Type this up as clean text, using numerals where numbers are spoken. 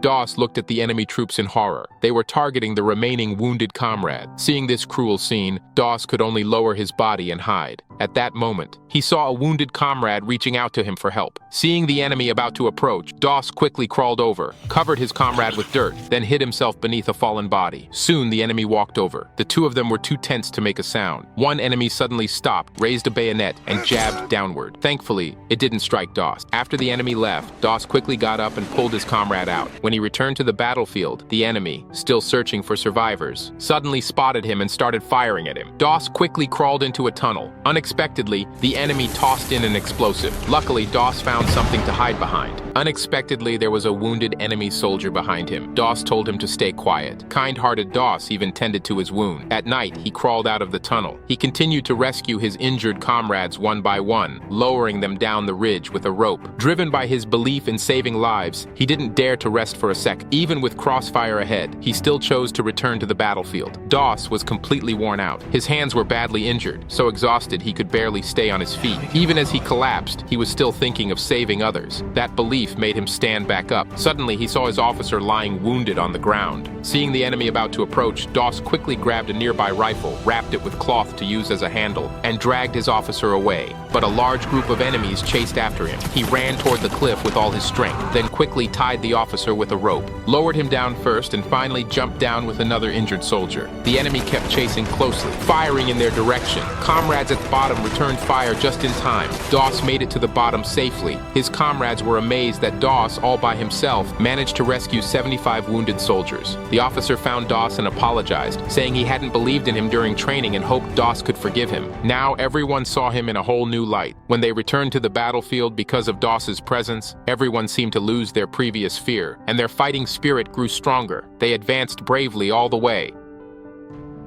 Doss looked at the enemy troops in horror. They were targeting the remaining wounded comrade. Seeing this cruel scene, Doss could only lower his body and hide. At that moment, he saw a wounded comrade reaching out to him for help. Seeing the enemy about to approach, Doss quickly crawled over, covered his comrade with dirt, then hid himself beneath a fallen body. Soon, the enemy walked over. The two of them were too tense to make a sound. One enemy suddenly stopped, raised a bayonet, and jabbed downward. Thankfully, it didn't strike Doss. After the enemy left, Doss quickly got up and pulled his comrade out. When he returned to the battlefield, the enemy, still searching for survivors, suddenly spotted him and started firing at him. Doss quickly crawled into a tunnel. Unexpectedly, the enemy tossed in an explosive. Luckily, Doss found something to hide behind. Unexpectedly, there was a wounded enemy soldier behind him. Doss told him to stay quiet. Kind-hearted Doss even tended to his wound. At night, he crawled out of the tunnel. He continued to rescue his injured comrades one by one, lowering them down the ridge with a rope. Driven by his belief in saving lives, he didn't dare to rest for a sec. Even with crossfire ahead, he still chose to return to the battlefield. Doss was completely worn out. His hands were badly injured, so exhausted he could barely stay on his feet. Even as he collapsed, he was still thinking of saving others. That belief made him stand back up. Suddenly, he saw his officer lying wounded on the ground. Seeing the enemy about to approach, Doss quickly grabbed a nearby rifle, wrapped it with cloth to use as a handle, and dragged his officer away. But a large group of enemies chased after him. He ran toward the cliff with all his strength, then quickly tied the officer with a rope, lowered him down first, and finally jumped down with another injured soldier. The enemy kept chasing closely, firing in their direction. Comrades at the bottom returned fire just in time. Doss made it to the bottom safely. His comrades were amazed that Doss, all by himself, managed to rescue 75 wounded soldiers. The officer found Doss and apologized, saying he hadn't believed in him during training and hoped Doss could forgive him. Now everyone saw him in a whole new light. When they returned to the battlefield because of Doss's presence, everyone seemed to lose their previous fear, and their fighting spirit grew stronger. They advanced bravely all the way,